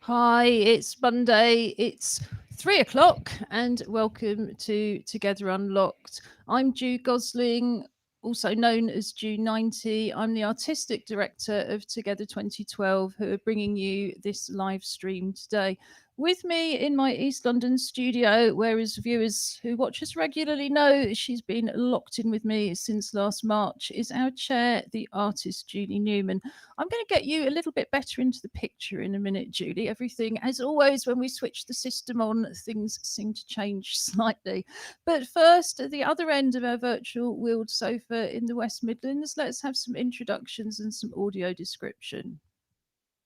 Hi, it's Monday. It's 3 o'clock, and welcome to Together Unlocked. I'm Ju Gosling, also known as Ju90. I'm the artistic director of Together 2012, who are bringing you this live stream today. With me in my East London studio, whereas viewers who watch us regularly know she's been locked in with me since last March, is our chair, the artist Julie Newman. I'm going to get you a little bit better into the picture in a minute, Julie. Everything, as always, when we switch the system on, things seem to change slightly. But first, at the other end of our virtual wheeled sofa in the West Midlands, let's have some introductions and some audio description.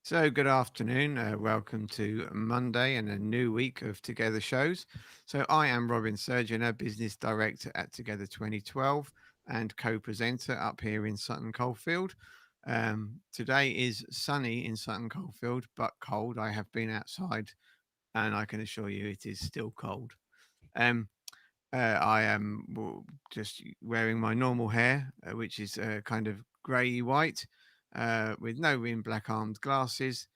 So, good afternoon. Welcome to Monday and a new week of Together shows. So, I am Robin Surgeon, Business Director at Together 2012 and co presenter up here in Sutton Coldfield. Today is sunny in Sutton Coldfield, but cold. I have been outside and I can assure you it is still cold. Um, I am just wearing my normal hair, which is kind of grey white with no rimmed black armed glasses,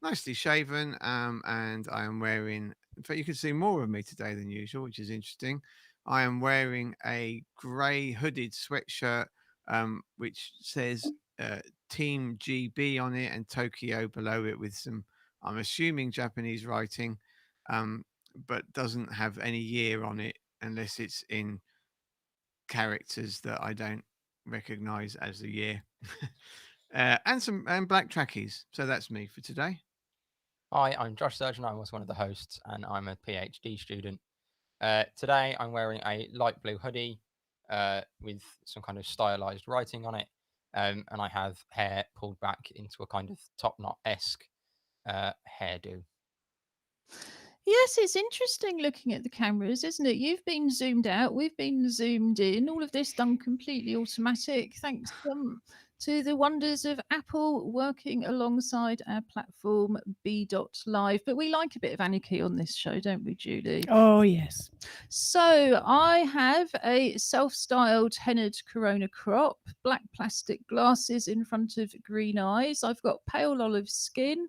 nicely shaven, and I am wearing. In fact, you can see more of me today than usual, which is interesting. I am wearing a grey hooded sweatshirt, which says Team GB on it and Tokyo below it with some, I'm assuming, Japanese writing, but doesn't have any year on it unless it's in characters that I don't recognize as the year. And some black trackies. So that's me for today. Hi, I'm Josh Surgeon. I'm also one of the hosts, and I'm a PhD student. Today, I'm wearing a light blue hoodie with some kind of stylized writing on it, and I have hair pulled back into a kind of top knot esque hairdo. Yes, it's interesting looking at the cameras, isn't it? You've been zoomed out, we've been zoomed in, all of this done completely automatic, thanks to the wonders of Apple working alongside our platform B.Live. But we like a bit of anarchy on this show, don't we, Julie? Oh, yes. So I have a self-styled hennaed Corona crop, black plastic glasses in front of green eyes. I've got pale olive skin,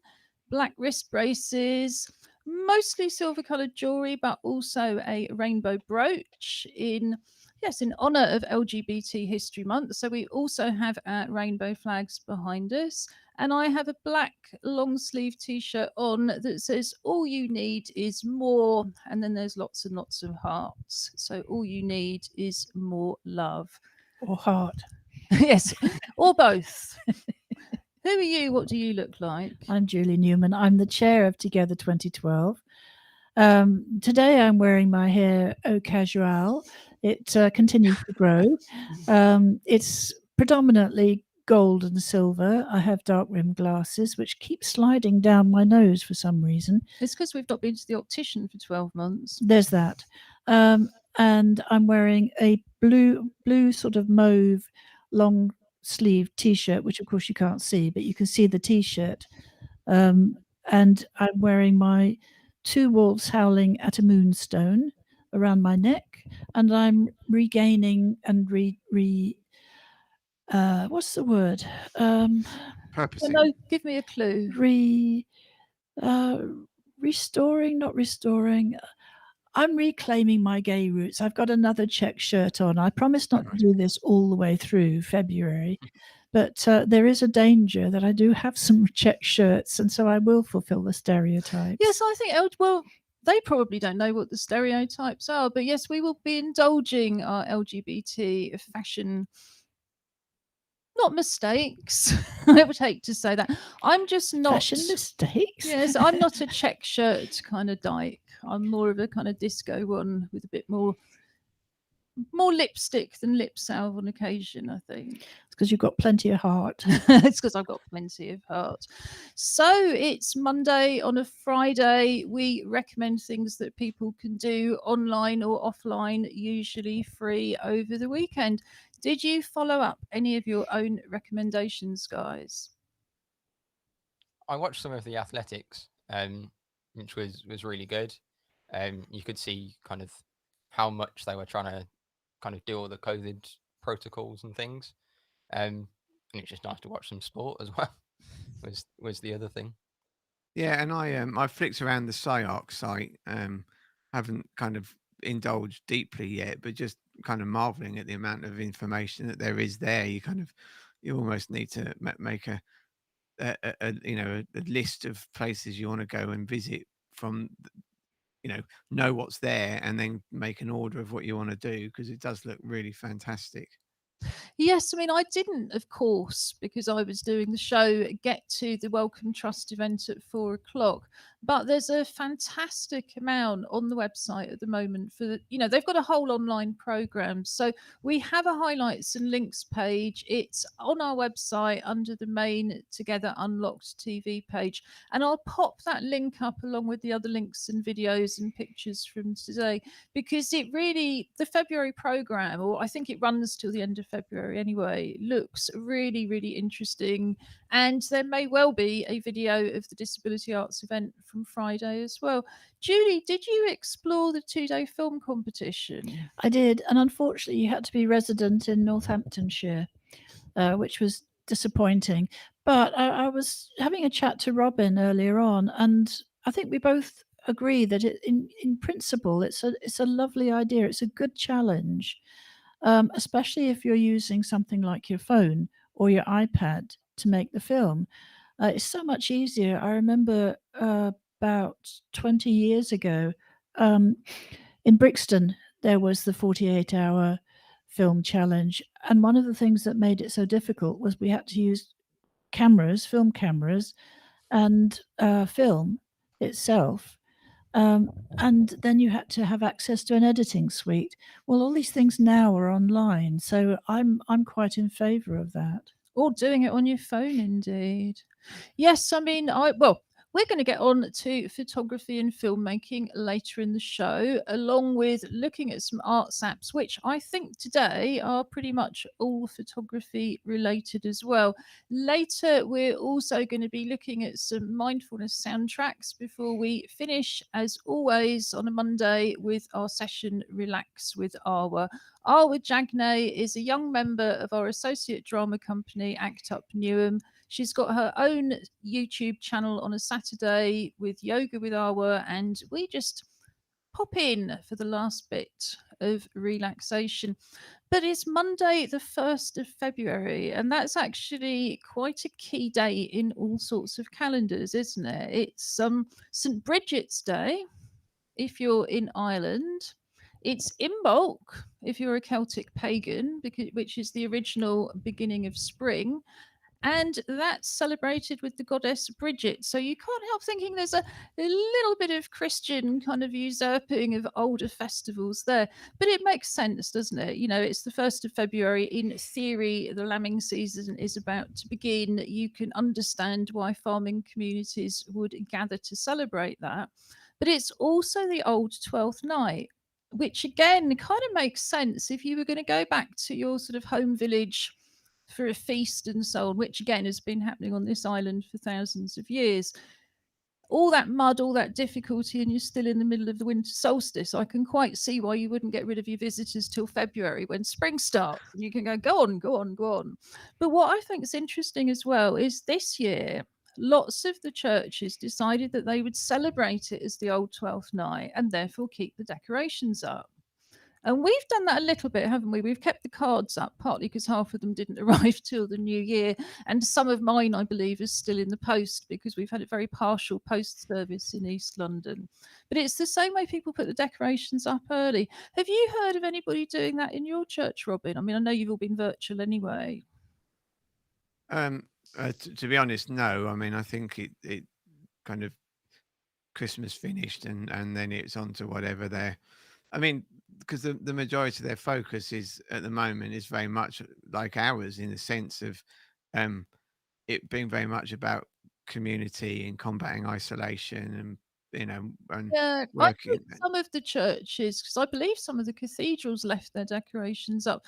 black wrist braces, mostly silver coloured jewellery, but also a rainbow brooch in honour of LGBT History Month. So we also have our rainbow flags behind us. And I have a black long sleeve t shirt on that says, "All you need is more." And then there's lots and lots of hearts. So all you need is more love. Or heart. Yes, or both. Who are you? What do you look like? I'm Julie Newman. I'm the chair of Together 2012. Today I'm wearing my hair au casual. It continues to grow. It's predominantly gold and silver. I have dark rimmed glasses, which keep sliding down my nose for some reason. It's because we've not been to the optician for 12 months. There's that. And I'm wearing a blue sort of mauve long sleeve t-shirt, which of course you can't see, but you can see the t-shirt. And I'm wearing my two wolves howling at a moonstone around my neck, and I'm regaining and what's the word? Purposing. No, give me a clue. Uh, Restoring, not restoring. I'm reclaiming my gay roots. I've got another check shirt on. I promise not to do this all the way through February, but there is a danger that I do have some check shirts, and so I will fulfill the stereotypes. Yes, I think, well, they probably don't know what the stereotypes are, but yes, we will be indulging our LGBT fashion. Not mistakes. I would hate to say that. I'm just not. Fashion mistakes? Yes, I'm not a check shirt kind of dyke. I'm more of a kind of disco one with a bit more lipstick than lip salve on occasion, I think. It's because you've got plenty of heart. It's because I've got plenty of heart. So it's Monday on a Friday. We recommend things that people can do online or offline, usually free over the weekend. Did you follow up any of your own recommendations, guys? I watched some of the athletics, which was really good. You could see kind of how much they were trying to kind of do all the COVID protocols and things. And it's just nice to watch some sport as well. Was the other thing. Yeah, and I flicked around the SciArc site. Haven't kind of indulged deeply yet, but just kind of marveling at the amount of information that there is there. You almost need to make a list of places you want to go and visit from know what's there and then make an order of what you want to do because it does look really fantastic. Yes, I mean, I didn't, of course, because I was doing the show, get to the Welcome Trust event at 4 o'clock. But there's a fantastic amount on the website at the moment for they've got a whole online program. So we have a highlights and links page. It's on our website under the main Together Unlocked TV page. And I'll pop that link up along with the other links and videos and pictures from today because it really, the February program, or I think it runs till the end of February anyway, looks really, really interesting. And there may well be a video of the Disability Arts event from Friday as well. Julie, did you explore the 2-day film competition? I did, and unfortunately, you had to be resident in Northamptonshire, which was disappointing. But I was having a chat to Robin earlier on, and I think we both agree that in principle, it's a lovely idea. It's a good challenge, especially if you're using something like your phone or your iPad to make the film. It's so much easier. I remember about 20 years ago in Brixton, there was the 48-hour film challenge. And one of the things that made it so difficult was we had to use film cameras, and film itself. And then you had to have access to an editing suite. Well, all these things now are online, so I'm quite in favour of that. Or doing it on your phone, indeed. Yes, I mean, we're going to get on to photography and filmmaking later in the show, along with looking at some arts apps, which I think today are pretty much all photography related as well. Later, we're also going to be looking at some mindfulness soundtracks before we finish, as always, on a Monday with our session Relax with Arwa. Arwa Jagnay is a young member of our associate drama company, Act Up Newham. She's got her own YouTube channel on a Saturday with Yoga with Arwa, and we just pop in for the last bit of relaxation. But it's Monday, the 1st of February, and that's actually quite a key day in all sorts of calendars, isn't it? It's St. Bridget's Day if you're in Ireland. It's Imbolc if you're a Celtic pagan, which is the original beginning of spring. And that's celebrated with the goddess Bridget. So you can't help thinking there's a little bit of Christian kind of usurping of older festivals there. But it makes sense, doesn't it? It's the 1st of February. In theory, the lambing season is about to begin. You can understand why farming communities would gather to celebrate that. But it's also the old 12th night, which again kind of makes sense if you were going to go back to your sort of home village for a feast and so on, which again has been happening on this island for thousands of years. All that mud, all that difficulty, and you're still in the middle of the winter solstice. I can quite see why you wouldn't get rid of your visitors till February when spring starts. And you can go on, go on, go on. But what I think is interesting as well is this year, lots of the churches decided that they would celebrate it as the old 12th night and therefore keep the decorations up. And we've done that a little bit, haven't we? We've kept the cards up, partly because half of them didn't arrive till the new year. And some of mine, I believe, is still in the post because we've had a very partial post service in East London. But it's the same way people put the decorations up early. Have you heard of anybody doing that in your church, Robin? I mean, I know you've all been virtual anyway. To be honest, no. I mean, I think it kind of Christmas finished and then it's on to whatever they're. I mean, because the majority of their focus is at the moment is very much like ours in the sense of it being very much about community and combating isolation and Yeah, I working. think some of the churches, because I believe some of the cathedrals left their decorations up.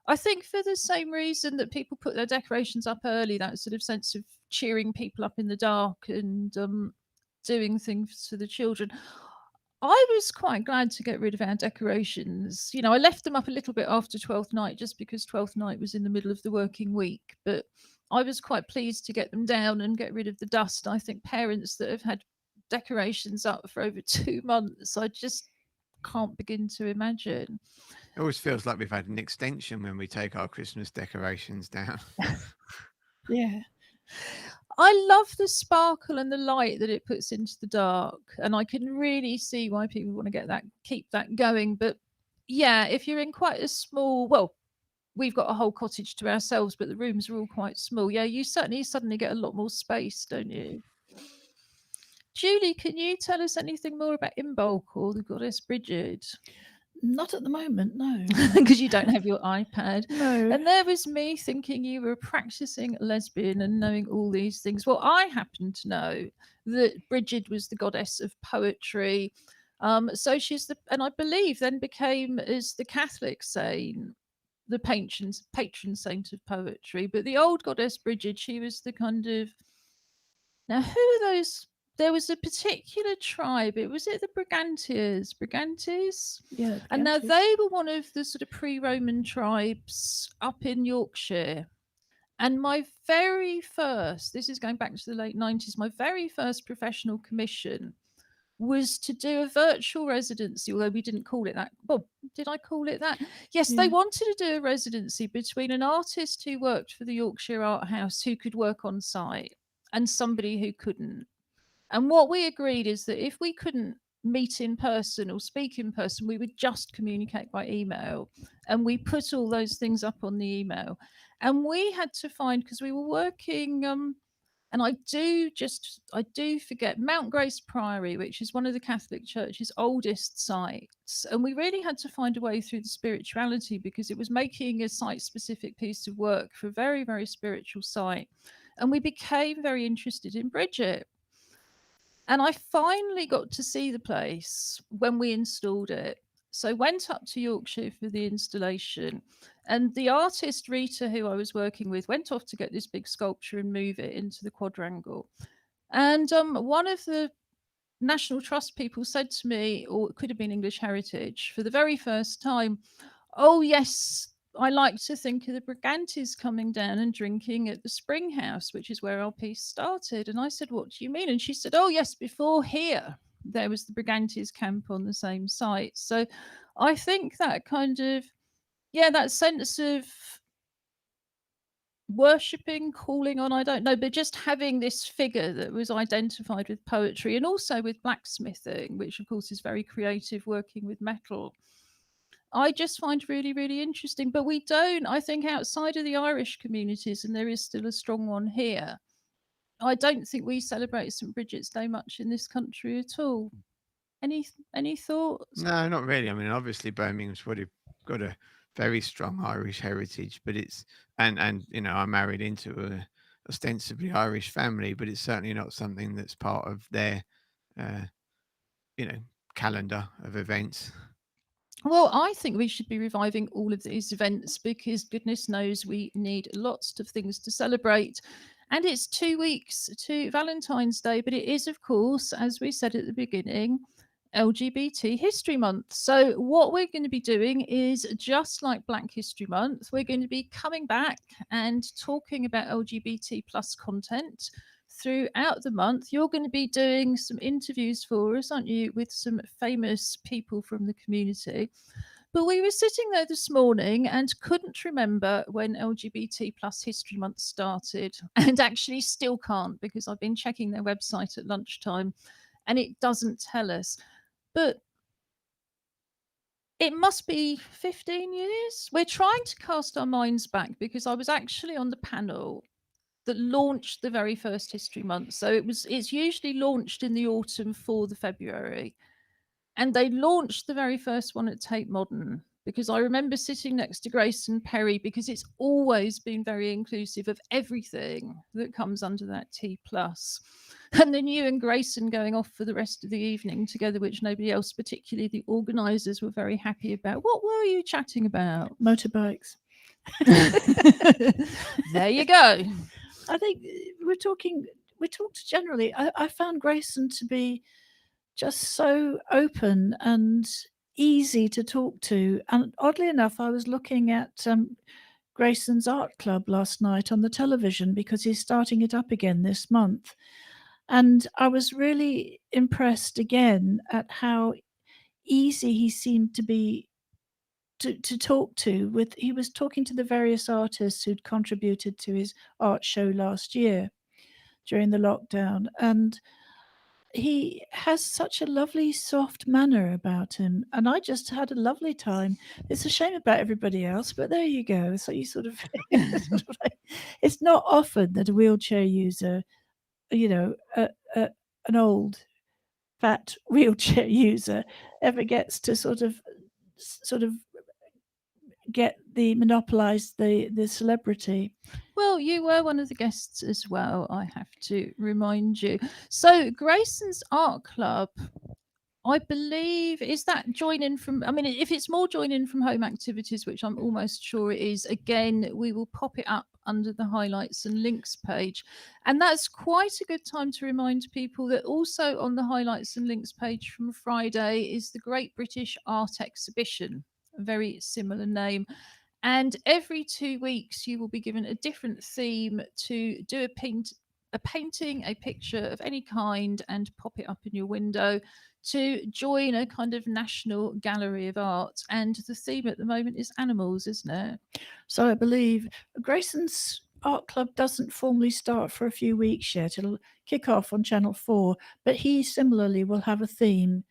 I think for the same reason that people put their decorations up early, that sort of sense of cheering people up in the dark and doing things for the children. I was quite glad to get rid of our decorations. I left them up a little bit after 12th night just because 12th night was in the middle of the working week. But I was quite pleased to get them down and get rid of the dust. I think parents that have had decorations up for over 2 months, I just can't begin to imagine. It always feels like we've had an extension when we take our Christmas decorations down. Yeah. I love the sparkle and the light that it puts into the dark, and I can really see why people want to keep that going. But yeah, if you're in quite a small, well, we've got a whole cottage to ourselves, but the rooms are all quite small. Yeah, you certainly suddenly get a lot more space, don't you? Julie, can you tell us anything more about Imbolc or the goddess Bridget? Not at the moment, no. Because you don't have your iPad. No. And there was me thinking you were a practicing lesbian and knowing all these things. Well, I happen to know that Bridget was the goddess of poetry. So she's and I believe then became, as the Catholics say, the patron saint of poetry. But the old goddess Bridget, she was the kind of, now who are those? There was a particular tribe. Was it the Brigantes? Brigantes? Yeah. And now Brigantes. they were one of the sort of pre-Roman tribes up in Yorkshire. And my very first, this is going back to the late 90s, my very first professional commission was to do a virtual residency, although we didn't call it that. Well, did I call it that? Yes, Yeah. they wanted to do a residency between an artist who worked for the Yorkshire Art House who could work on site and somebody who couldn't. And what we agreed is that if we couldn't meet in person or speak in person, we would just communicate by email. And we put all those things up on the email. And we had to find, because we were working, and I do forget Mount Grace Priory, which is one of the Catholic Church's oldest sites. And we really had to find a way through the spirituality, because it was making a site specific piece of work for a very, very spiritual site. And we became very interested in Bridget. And I finally got to see the place when we installed it. So went up to Yorkshire for the installation, and the artist Rita, who I was working with, went off to get this big sculpture and move it into the quadrangle. And one of the National Trust people said to me, or it could have been English Heritage, for the very first time, "Oh yes, I like to think of the Brigantes coming down and drinking at the Spring House, which is where our piece started." And I said, "What do you mean?" And she said, "Oh yes, before here there was the Brigantes camp on the same site." So I think that kind of, yeah, that sense of worshipping, calling on, I don't know, but just having this figure that was identified with poetry and also with blacksmithing, which of course is very creative, working with metal, I just find really, really interesting. But we don't, I think, outside of the Irish communities, and there is still a strong one here, I don't think we celebrate St. Bridget's Day much in this country at all. Any thoughts? No, not really. I mean, obviously Birmingham's would have got a very strong Irish heritage, but it's and you know, I married into a ostensibly Irish family, but it's certainly not something that's part of their uh, you know, calendar of events. Well, I think we should be reviving all of these events, because goodness knows we need lots of things to celebrate. And it's 2 weeks to Valentine's Day, but it is, of course, as we said at the beginning, LGBT History Month. So, what we're going to be doing is, just like Black History Month, we're going to be coming back and talking about LGBT plus content throughout the month. You're going to be doing some interviews for us, aren't you, with some famous people from the community. But we were sitting there this morning and couldn't remember when LGBT plus History Month started, and actually still can't, because I've been checking their website at lunchtime and it doesn't tell us. But it must be 15 years. We're trying to cast our minds back, because I was actually on the panel that launched the very first History Month. So it's usually launched in the autumn for the February. And they launched the very first one at Tate Modern, because I remember sitting next to Grayson Perry, because it's always been very inclusive of everything that comes under that T plus. And then you and Grayson going off for the rest of the evening together, which nobody else, particularly the organisers, were very happy about. What were you chatting about? Motorbikes. There you go. I think we talked generally. I found Grayson to be just so open and easy to talk to. And oddly enough, I was looking at Grayson's Art Club last night on the television because he's starting it up again this month. And I was really impressed again at how easy he seemed to be to talk to. With he was talking to the various artists who'd contributed to his art show last year during the lockdown, and he has such a lovely soft manner about him, and I just had a lovely time. It's a shame about everybody else, but there you go. So you sort of, it's not often that a wheelchair user, you know, an old fat wheelchair user ever gets to sort of get the monopolize the celebrity. Well, you were one of the guests as well, I have to remind you. So, Grayson's Art Club, I believe, is that join in from, I mean, if it's more join in from home activities, which I'm almost sure it is, again, we will pop it up under the highlights and links page. And that's quite a good time to remind people that also on the highlights and links page from Friday is the Great British Art Exhibition, a very similar name. And every 2 weeks, you will be given a different theme to do a painting, a picture of any kind, and pop it up in your window to join a kind of national gallery of art. And the theme at the moment is animals, isn't it? So I believe Grayson's Art Club doesn't formally start for a few weeks yet. It'll kick off on Channel 4, but he similarly will have a theme.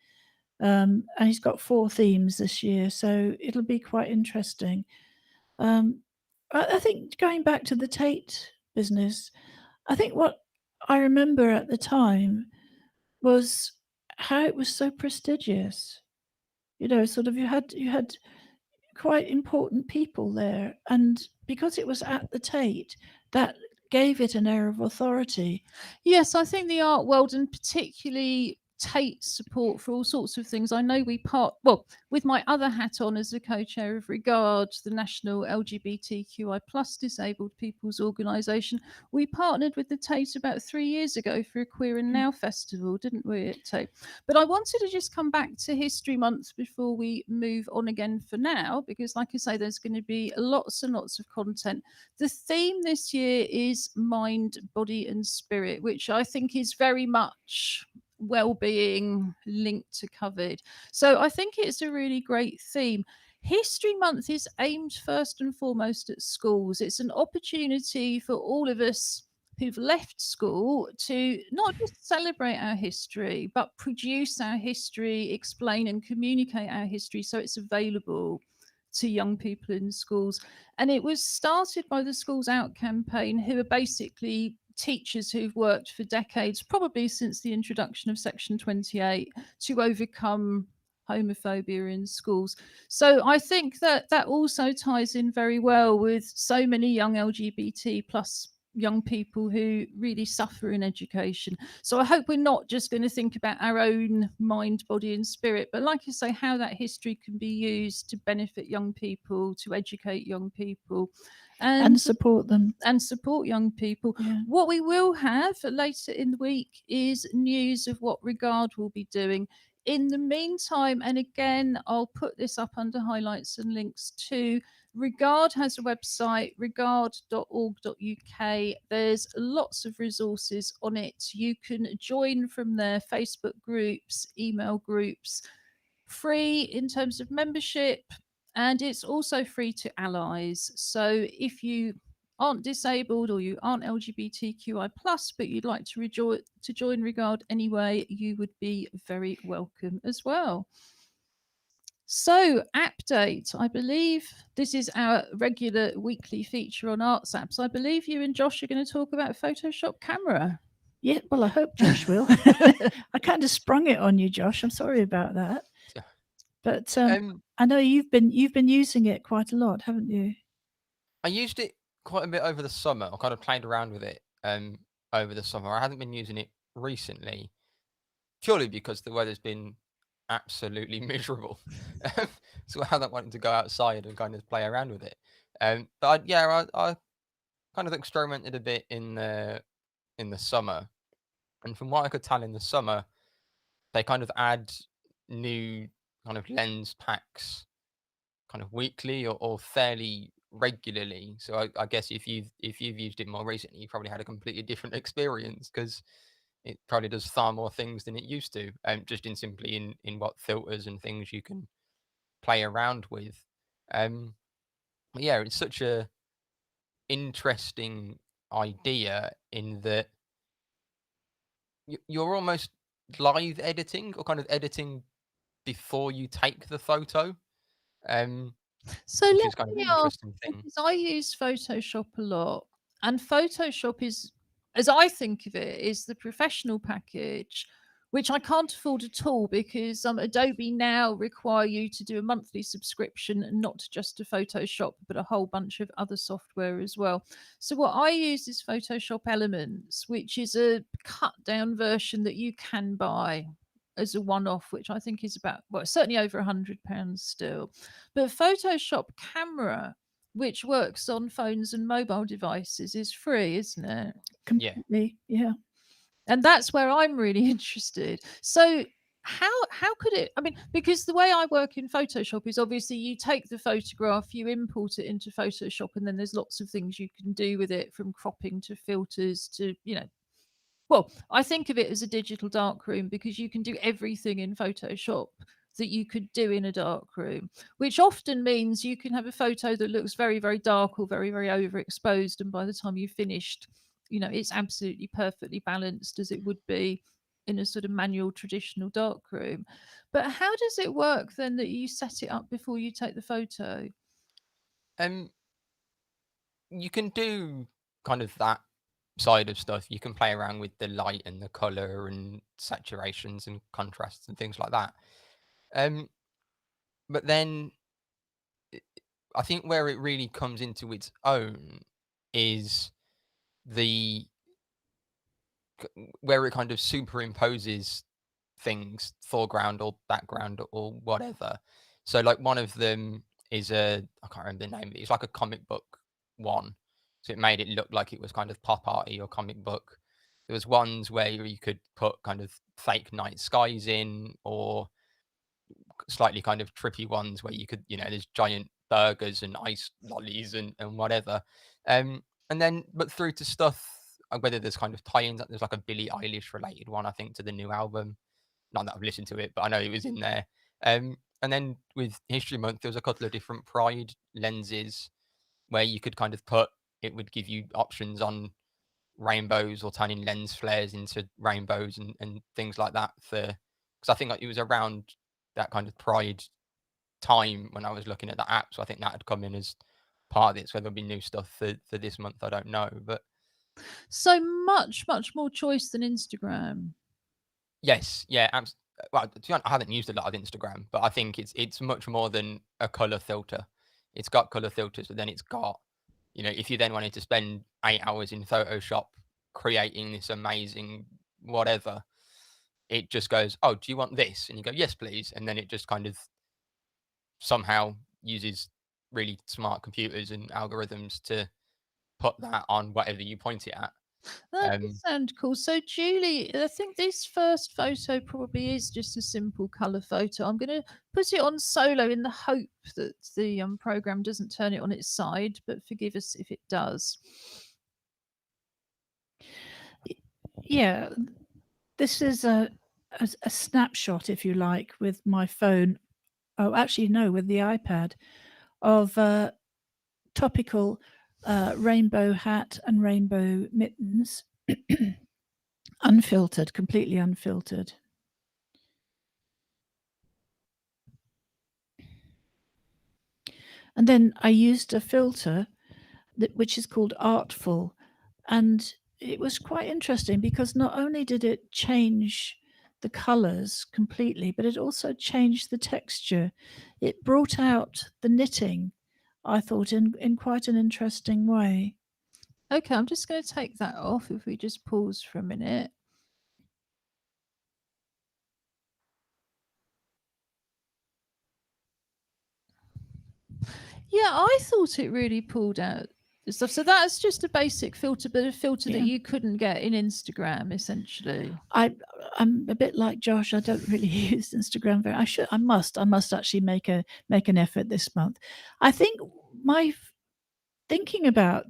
And he's got 4 themes this year, so it'll be quite interesting. I think going back to the Tate business, I think what I remember at the time was how it was so prestigious. Sort of you had quite important people there, and because it was at the Tate, that gave it an air of authority. Yes, I think the art world, and particularly Tate's support for all sorts of things. I know well, with my other hat on as the co-chair of Regard, the National LGBTQI plus disabled people's organisation, we partnered with the Tate about 3 years ago for a Queer and Now festival, didn't we, at Tate? But I wanted to just come back to History Month before we move on again for now, because like I say, there's going to be lots and lots of content. The theme this year is mind, body, and spirit, which I think is very much well-being linked to COVID. So I think it's a really great theme. History Month is aimed first and foremost at schools. It's an opportunity for all of us who've left school to not just celebrate our history, but produce our history, explain and communicate our history so it's available to young people in schools. And it was started by the Schools Out campaign, who are basically teachers who've worked for decades, probably since the introduction of Section 28, to overcome homophobia in schools. So I think that that also ties in very well with so many young LGBT plus young people who really suffer in education. So I hope we're not just going to think about our own mind, body and spirit, but like you say, how that history can be used to benefit young people, to educate young people and support them. and support young people. Yeah. What we will have later in the week is news of what Regard will be doing. In the meantime, and again, I'll put this up under highlights and links too, Regard has a website, regard.org.uk. There's lots of resources on it. You can join from their Facebook groups, email groups, free in terms of membership, and it's also free to allies. So if you aren't disabled or you aren't LGBTQI plus, but you'd like to join Regard anyway, you would be very welcome as well. So, Appdate, I believe this is our regular weekly feature on Arts Apps. I believe you and Josh are going to talk about Photoshop Camera. Yeah, well, I hope Josh will. I kind of sprung it on you, Josh. I'm sorry about that. But I know you've been using it quite a lot, haven't you? I used it quite a bit over the summer. I kind of played around with it over the summer. I haven't been using it recently, purely because the weather's been absolutely miserable. So I haven't wanted to go outside and kind of play around with it. But I kind of experimented a bit in the summer, and from what I could tell in the summer, they kind of add new kind of lens packs kind of weekly or fairly regularly. So I guess if you've used it more recently, you probably had a completely different experience, because it probably does far more things than it used to, just in simply in what filters and things you can play around with. But yeah, it's such a interesting idea in that you're almost live editing, or kind of editing before you take the photo, um, So which let is kind of me an ask, interesting thing. because I use Photoshop a lot, and Photoshop is, as I think of it, is the professional package, which I can't afford at all because Adobe now require you to do a monthly subscription, and not just to Photoshop, but a whole bunch of other software as well. So what I use is Photoshop Elements, which is a cut down version that you can buy as a one-off, which I think is about, well, certainly over £100 still. But Photoshop Camera, which works on phones and mobile devices, is free, isn't it? Yeah. Completely. Yeah. And that's where I'm really interested. So how could it, I mean, because the way I work in Photoshop is obviously you take the photograph, you import it into Photoshop, and then there's lots of things you can do with it, from cropping to filters to, well, I think of it as a digital darkroom because you can do everything in Photoshop that you could do in a darkroom, which often means you can have a photo that looks very, very dark or very, very overexposed. And by the time you've finished, it's absolutely perfectly balanced as it would be in a sort of manual traditional darkroom. But how does it work then that you set it up before you take the photo? Um, you can do kind of that side of stuff. You can play around with the light and the color and saturations and contrasts and things like that. Um, but then I think where it really comes into its own is the where it kind of superimposes things, foreground or background or whatever. So like one of them is I can't remember the name of it. It's like a comic book one. So it made it look like it was kind of pop arty or comic book. There was ones where you could put kind of fake night skies in, or slightly kind of trippy ones where you could, there's giant burgers and ice lollies and whatever. And then, but through to stuff, whether there's kind of tie-ins, there's like a Billie Eilish related one, I think, to the new album. Not that I've listened to it, but I know it was in there. And then with History Month, there was a couple of different Pride lenses where you could kind of it would give you options on rainbows or turning lens flares into rainbows and things like that. Because I think it was around that kind of Pride time when I was looking at the app. So I think that had come in as part of it. So there'll be new stuff for this month. I don't know. But So much, much more choice than Instagram. yes, yeah. Well, to be honest, I haven't used a lot of Instagram, but I think it's much more than a color filter. It's got color filters, but then it's got, if you then wanted to spend 8 hours in Photoshop creating this amazing whatever, it just goes, oh, do you want this? And you go, yes, please. And then it just kind of somehow uses really smart computers and algorithms to put that on whatever you point it at. That does sound cool. So, Julie, I think this first photo probably is just a simple colour photo. I'm going to put it on solo in the hope that the program doesn't turn it on its side, but forgive us if it does. Yeah, this is a snapshot, if you like, with my phone. Oh, actually, no, with the iPad, of topical rainbow hat and rainbow mittens, unfiltered, completely unfiltered. And then I used a filter which is called Artful, and it was quite interesting because not only did it change the colors completely, but it also changed the texture. It brought out the knitting, I thought, in quite an interesting way. Okay, I'm just going to take that off if we just pause for a minute. Yeah, I thought it really pulled out the stuff. So that's just a basic filter, but a filter that you couldn't get in Instagram, essentially. I'm a bit like Josh. I don't really use Instagram very. I must actually make an effort this month. I think thinking about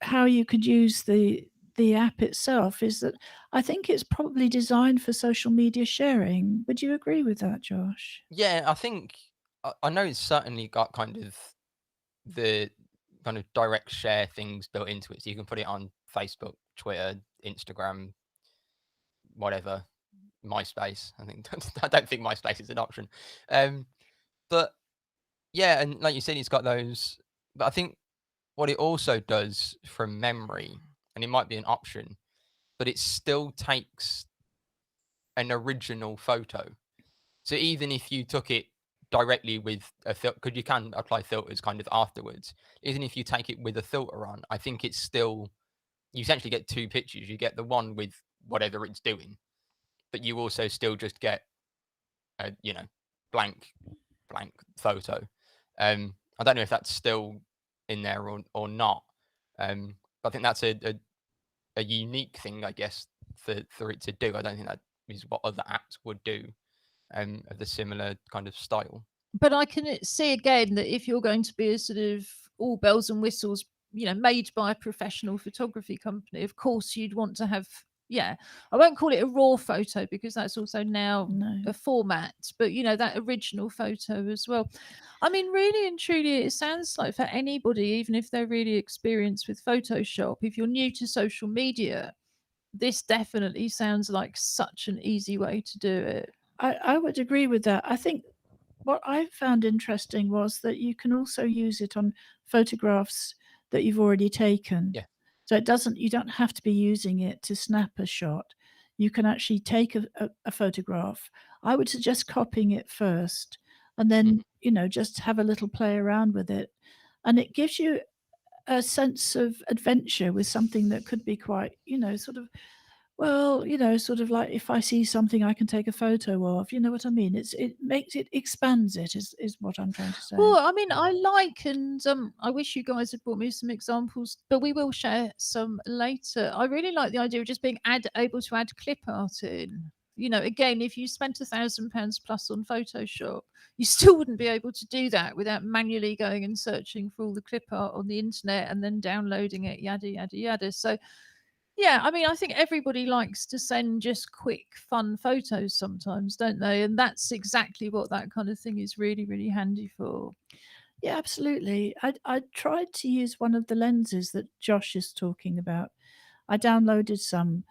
how you could use the app itself is that I think it's probably designed for social media sharing. Would you agree with that, Josh? Yeah, I think I know it's certainly got kind of the kind of direct share things built into it, so you can put it on Facebook, Twitter, Instagram, whatever, MySpace. I think I don't think MySpace is an option, but yeah, and like you said, it's got those. But I think what it also does from memory, and it might be an option, but it still takes an original photo. So even if you took it directly with a filter, because you can apply filters kind of afterwards, even if you take it with a filter on, I think it's still, you essentially get two pictures. You get the one with whatever it's doing, but you also still just get a, blank photo. I don't know if that's still in there or not. But I think that's a unique thing, I guess, for it to do. I don't think that is what other apps would do, of the similar kind of style. But I can see again that if you're going to be a sort of all bells and whistles, made by a professional photography company, of course you'd want to have, yeah, I won't call it a raw photo because that's also now No. a format, but that original photo as well. I mean, really and truly, it sounds like for anybody, even if they're really experienced with Photoshop, if you're new to social media, this definitely sounds like such an easy way to do it. I would agree with that. I think what I found interesting was that you can also use it on photographs that you've already taken. Yeah. So you don't have to be using it to snap a shot. You can actually take a photograph. I would suggest copying it first and then, just have a little play around with it. And it gives you a sense of adventure with something that could be quite, sort of, well, sort of like if I see something I can take a photo of, you know what I mean? It expands it is what I'm trying to say. Well, I mean, I like, and I wish you guys had brought me some examples, but we will share some later. I really like the idea of just being able to add clip art in. Again, if you spent £1,000 plus on Photoshop, you still wouldn't be able to do that without manually going and searching for all the clip art on the internet and then downloading it, yada yada yada. So yeah, I mean, I think everybody likes to send just quick, fun photos sometimes, don't they? And that's exactly what that kind of thing is really, really handy for. Yeah, absolutely. I tried to use one of the lenses that Josh is talking about. I downloaded some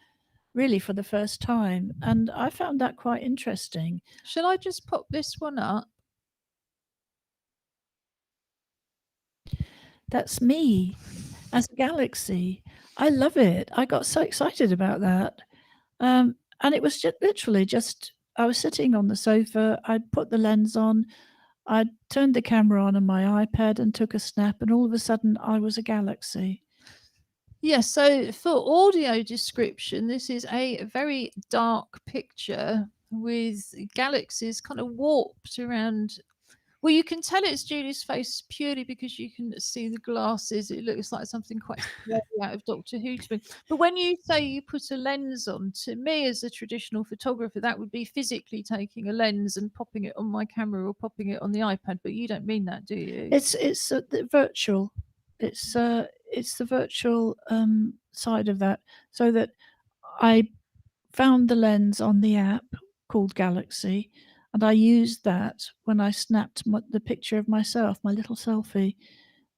really for the first time, and I found that quite interesting. Shall I just pop this one up? That's me as a galaxy. I love it. I got so excited about that. And it was just literally just I was sitting on the sofa, I'd put the lens on, I turned the camera on my iPad and took a snap, and all of a sudden I was a galaxy. Yeah, so for audio description, this is a very dark picture with galaxies kind of warped around. Well, you can tell it's Julie's face purely because you can see the glasses. It looks like something quite scary out of Doctor Who to me. But when you say you put a lens on, to me as a traditional photographer, that would be physically taking a lens and popping it on my camera or popping it on the iPad. But you don't mean that, do you? It's the virtual. It's the virtual side of that. So that I found the lens on the app called Galaxy, and I used that when I snapped the picture of myself, my little selfie.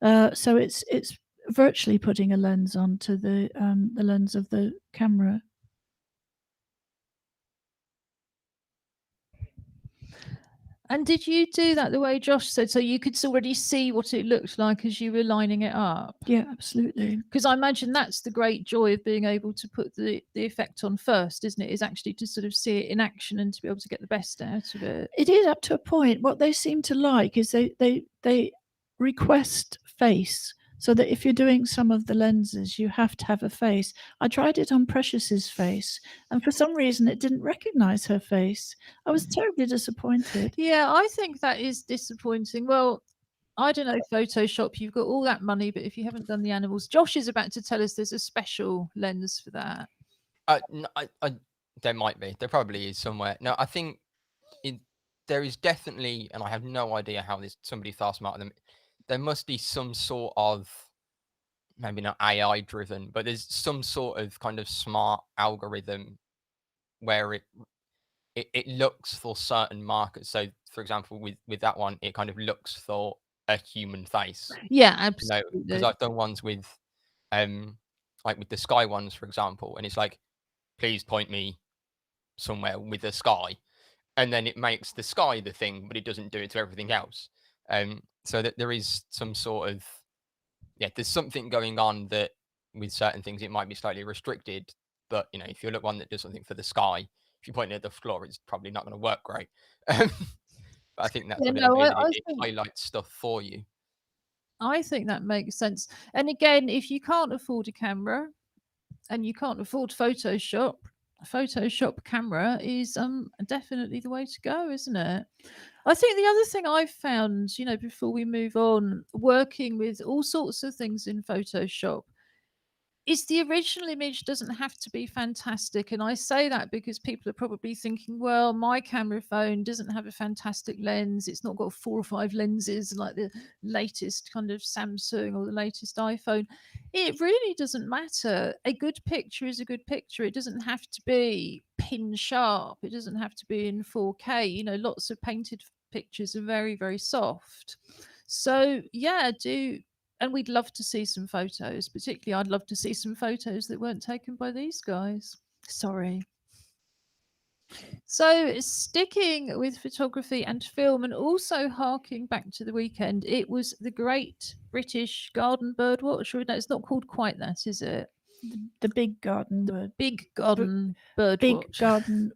So it's virtually putting a lens onto the lens of the camera. And did you do that the way Josh said? So you could already see what it looked like as you were lining it up? Yeah, absolutely. Because I imagine that's the great joy of being able to put the effect on first, isn't it? Is actually to sort of see it in action and to be able to get the best out of it. It is up to a point. What they seem to like is they request face. So that if you're doing some of the lenses, you have to have a face. I tried it on Precious's face, and for some reason it didn't recognize her face. I was terribly disappointed. Yeah, I think that is disappointing. Well, I don't know, Photoshop, you've got all that money, but if you haven't done the animals, Josh is about to tell us there's a special lens for that. There might be. There probably is somewhere. No, I think there is definitely, and I have no idea how somebody far smarter than me. There must be some sort of maybe not AI driven, but there's some sort of kind of smart algorithm where it looks for certain markers. So, for example, with that one, it kind of looks for a human face. Yeah, Because absolutely. I've done ones with, like with the sky ones, for example, and it's like, please point me somewhere with the sky, and then it makes the sky the thing, but it doesn't do it to everything else. So that there is some sort of, yeah, there's something going on that with certain things it might be slightly restricted, but if you look one that does something for the sky, if you point it at the floor, it's probably not going to work great. But I think that's Yeah, what it'll no, be, I, that I it think highlights stuff for you. I think that makes sense. And again, if you can't afford a camera and you can't afford Photoshop, a Photoshop camera is definitely the way to go, isn't it? I think the other thing I've found, before we move on, working with all sorts of things in Photoshop, is the original image doesn't have to be fantastic. And I say that because people are probably thinking, well, my camera phone doesn't have a fantastic lens. It's not got 4 or 5 lenses like the latest kind of Samsung or the latest iPhone. It really doesn't matter. A good picture is a good picture. It doesn't have to be pin sharp. It doesn't have to be in 4K. Lots of painted pictures are very, very soft. So, yeah, and we'd love to see some photos. Particularly, I'd love to see some photos that weren't taken by these guys. Sorry. So, sticking with photography and film, and also harking back to the weekend, it was the Great British Garden Bird Watch. Or no, it's not called quite that, is it? The big garden bird. Big Garden Bird Big Watch. garden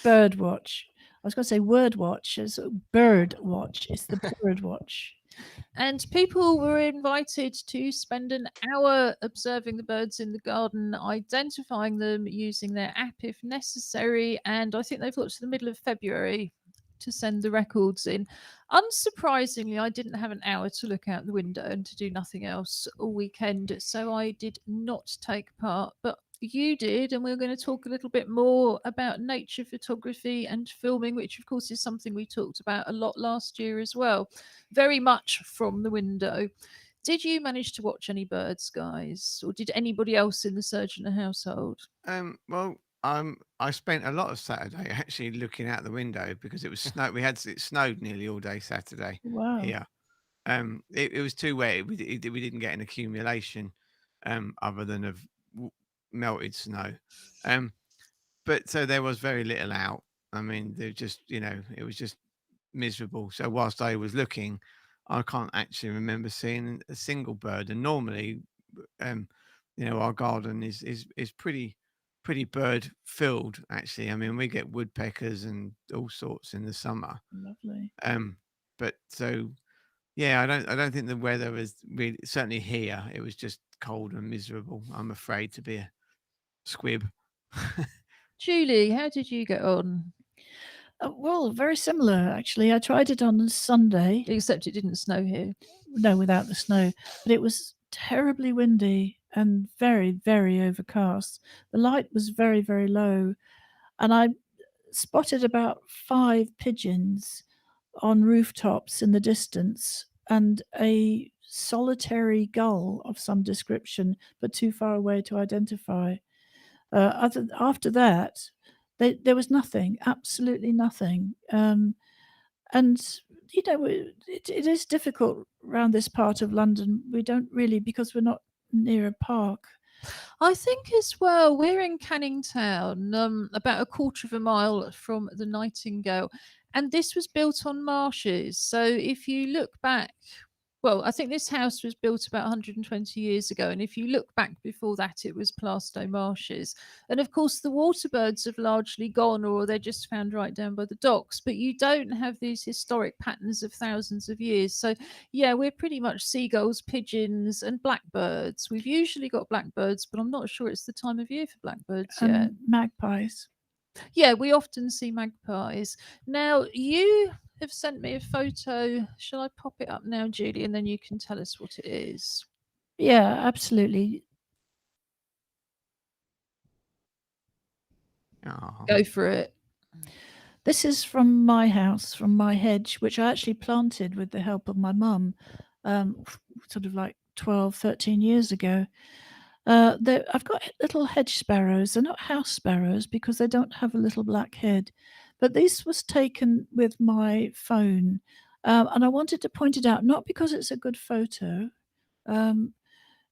bird watch. I was going to say word watch. It's bird watch. It's the bird watch. And people were invited to spend an hour observing the birds in the garden, identifying them using their app if necessary. And I think they've got to the middle of February to send the records in. Unsurprisingly, I didn't have an hour to look out the window and to do nothing else all weekend, so I did not take part. But you did, and we're going to talk a little bit more about nature photography and filming, which of course is something we talked about a lot last year as well, very much from the window. Did you manage to watch any birds, guys, or did anybody else in the Surgeon household? Well, I spent a lot of Saturday actually looking out the window because it was snow. It snowed nearly all day Saturday Wow. here. It was too wet. We didn't get an accumulation, other than of melted snow. But so there was very little out. I mean, there just it was just miserable. So whilst I was looking, I can't actually remember seeing a single bird. And normally, um, our garden is pretty bird filled. Actually, I mean, we get woodpeckers and all sorts in the summer. Lovely. But so yeah, I don't think the weather was really, certainly here. It was just cold and miserable. I'm afraid to be a squib. Julie, how did you get on? Well, very similar actually. I tried it on Sunday. Except it didn't snow here. No, without the snow, but it was terribly windy and very, very overcast. The light was very, very low, and I spotted about 5 pigeons on rooftops in the distance and a solitary gull of some description, but too far away to identify. After that, there was nothing, absolutely nothing. And it is difficult around this part of London. We don't really, because we're not near a park. I think as well, we're in Canning Town, about a quarter of a mile from the Nightingale, and this was built on marshes. So if you look back, well, I think this house was built about 120 years ago, and if you look back before that, it was Plaistow Marshes. And of course, the water birds have largely gone, or they're just found right down by the docks. But you don't have these historic patterns of thousands of years. So yeah, we're pretty much seagulls, pigeons, and blackbirds. We've usually got blackbirds, but I'm not sure it's the time of year for blackbirds yet. And magpies. Yeah, we often see magpies. Now, you have sent me a photo. Shall I pop it up now, Julie, and then you can tell us what it is? Yeah, absolutely. Oh. Go for it. This is from my house, from my hedge, which I actually planted with the help of my mum, sort of like 12, 13 years ago. I've got little hedge sparrows. They're not house sparrows because they don't have a little black head. But this was taken with my phone. And I wanted to point it out, not because it's a good photo,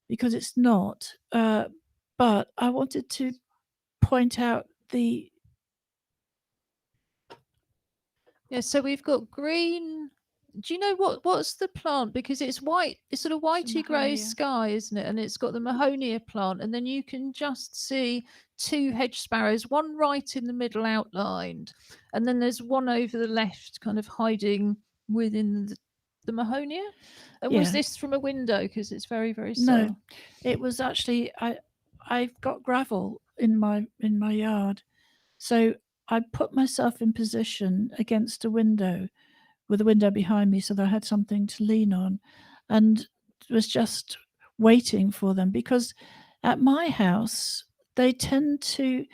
because it's not, but I wanted to point out the... Yeah, so we've got green. Do you know what's the plant? Because it's white, it's sort of whitey grey mahonia. sky, isn't it? And it's got the mahonia plant, and then you can just see two hedge sparrows, one right in the middle outlined, and then there's one over the left, kind of hiding within the mahonia. And was Yeah. this from a window? Because it's very, very No, subtle. it was actually I've got gravel in my yard, so I put myself in position against a window with a window behind me so that I had something to lean on, and was just waiting for them, because at my house they tend to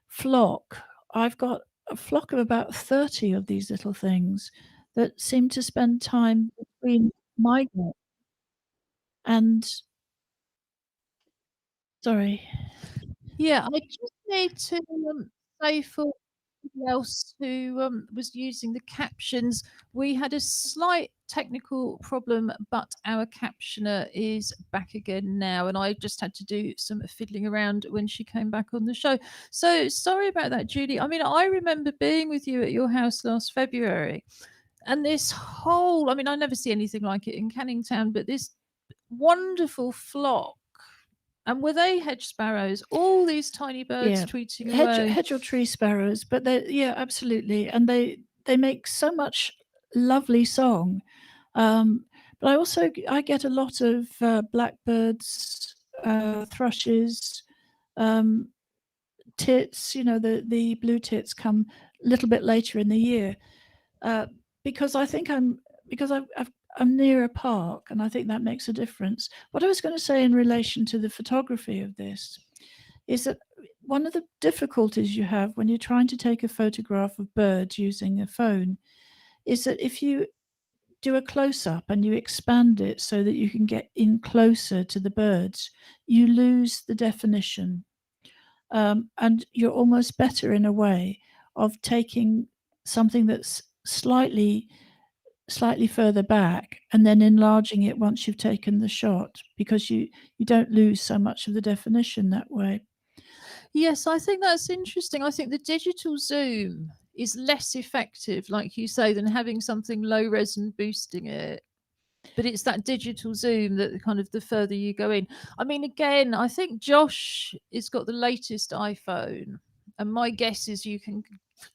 flock. I've got a flock of about 30 of these little things that seem to spend time between my gate and... Sorry. Yeah, I just need to say for everybody else who was using the captions, we had a slight technical problem, but our captioner is back again now, and I just had to do some fiddling around when she came back on the show. So sorry about that, Julie. I mean, I remember being with you at your house last February, and this whole, I mean, I never see anything like it in Canning Town, but this wonderful flock. And were they hedge sparrows? All these tiny birds Yeah, tweeting away. hedge or tree sparrows, but they, yeah, absolutely, and they make so much lovely song. But I get a lot of blackbirds, thrushes, tits. You know, the blue tits come a little bit later in the year, because I think I'm near a park, and I think that makes a difference. What I was going to say in relation to the photography of this is that one of the difficulties you have when you're trying to take a photograph of birds using a phone is that if you do a close-up and you expand it so that you can get in closer to the birds, you lose the definition. And you're almost better in a way of taking something that's slightly further back and then enlarging it once you've taken the shot, because you don't lose so much of the definition that way. Yes, I think that's interesting. I think the digital zoom is less effective, like you say, than having something low res and boosting it. But it's that digital zoom that kind of the further you go in. I mean, again, I think Josh has got the latest iPhone, and my guess is you can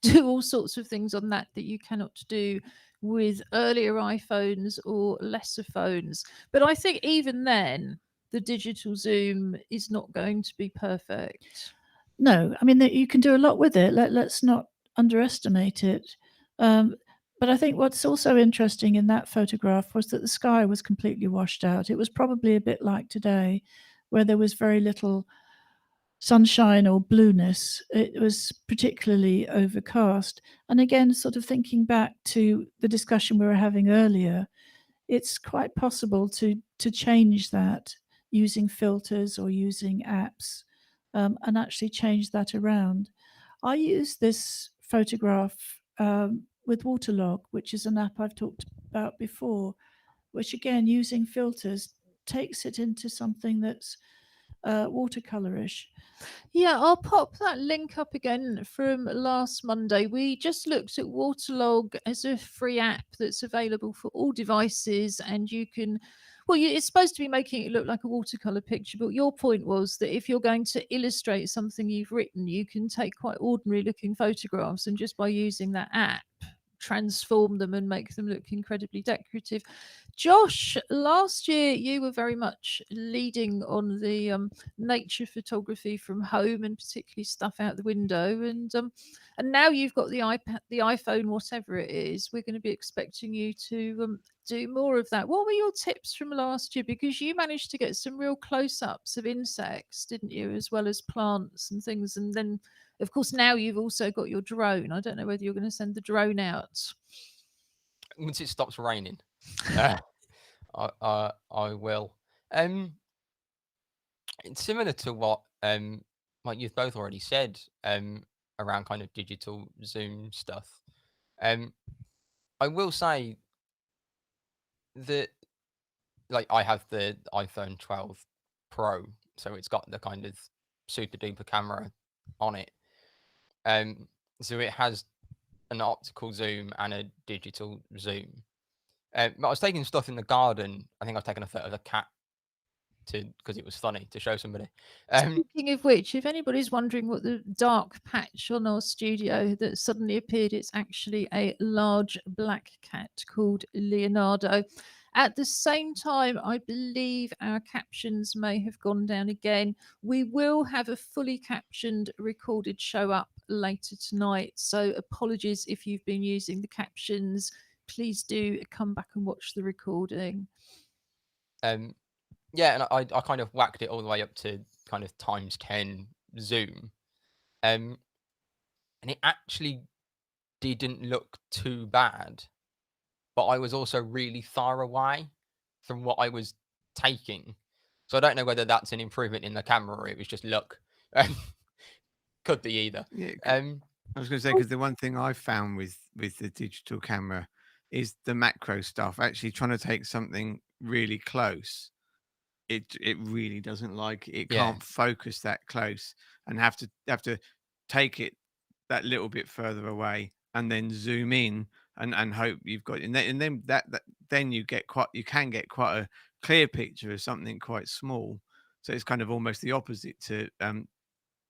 do all sorts of things on that you cannot do with earlier iPhones or lesser phones. But I think even then, the digital zoom is not going to be perfect. No, I mean, you can do a lot with it. Let's not underestimate it. But I think what's also interesting in that photograph was that the sky was completely washed out. It was probably a bit like today, where there was very little sunshine or blueness. It was particularly overcast. And again, sort of thinking back to the discussion we were having earlier, it's quite possible to change that using filters or using apps, and actually change that around. I use this photograph with Waterlog, which is an app I've talked about before, which again, using filters, takes it into something that's watercolorish. Yeah, I'll pop that link up again from last Monday. We just looked at Waterlog as a free app that's available for all devices, and you can, well, it's supposed to be making it look like a watercolor picture, but your point was that if you're going to illustrate something you've written, you can take quite ordinary looking photographs, and just by using that app, transform them and make them look incredibly decorative. Josh, last year you were very much leading on the nature photography from home, and particularly stuff out the window, and now you've got the iPad, the iPhone, whatever it is. We're going to be expecting you to do more of that. What were your tips from last year? Because you managed to get some real close-ups of insects, didn't you, as well as plants and things, and then of course now you've also got your drone. I don't know whether you're going to send the drone out Once it stops raining, I will. Um, it's similar to what like you've both already said around kind of digital zoom stuff. Um, I will say that like I have the iPhone 12 Pro, so it's got the kind of super duper camera on it. Um, so it has an optical zoom and a digital zoom. But I was taking stuff in the garden. I think I was taking a photo of a cat to because it was funny to show somebody. Speaking of which, if anybody's wondering what the dark patch on our studio that suddenly appeared, it's actually a large black cat called Leonardo. At the same time, I believe our captions may have gone down again. We will have a fully captioned recorded show up later tonight. So apologies if you've been using the captions. Please do come back and watch the recording. Yeah, and I kind of whacked it all the way up to kind of times 10 zoom. And it actually didn't look too bad, but I was also really far away from what I was taking. So I don't know whether that's an improvement in the camera or it was just luck. Could be either. Yeah, Um, I was going to say, because the one thing I found with the digital camera is the macro stuff. Actually, trying to take something really close, it really doesn't like it. It Yeah. can't focus that close, and have to take it that little bit further away, and then zoom in and hope you've got. And then that then you can get quite a clear picture of something quite small. So it's kind of almost the opposite to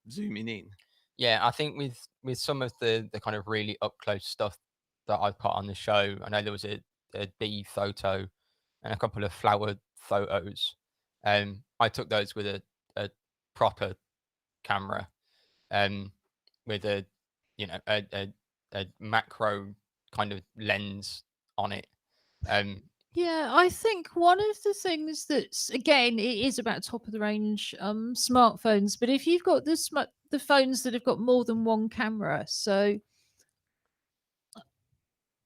zooming in. Yeah, I think with some of the kind of really up close stuff that I put on the show, I know there was a bee photo and a couple of flower photos. I took those with a proper camera, um, with a a macro kind of lens on it. Um, Yeah, I think one of the things that's again, it is about top of the range smartphones, but if you've got the phones that have got more than one camera, so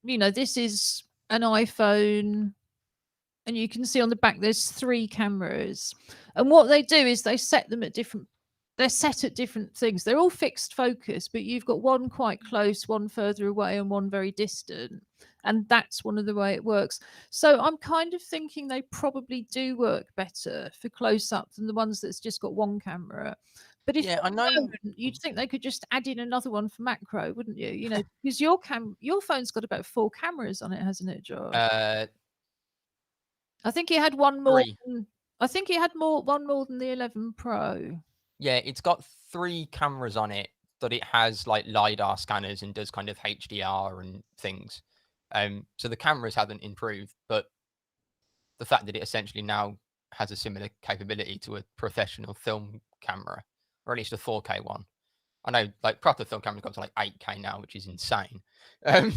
this is an iPhone, and you can see on the back there's three cameras, and what they do is they set them at different. They're set at different things. They're all fixed focus, but you've got one quite close, one further away, and one very distant. And that's one of the way it works. So I'm kind of thinking they probably do work better for close up than the ones that's just got one camera. But if yeah, I they know. don't, you'd think they could just add in another one for macro, wouldn't you? Because your phone's got about 4 cameras on it, hasn't it, Josh? Uh, I think it had one more. Three. I think it had one more than the 11 Pro. Yeah, it's got 3 cameras on it, but it has like LiDAR scanners and does kind of HDR and things. So the cameras haven't improved, but the fact that it essentially now has a similar capability to a professional film camera, or at least a 4K one. I know like proper film cameras got to like 8K now, which is insane. Um,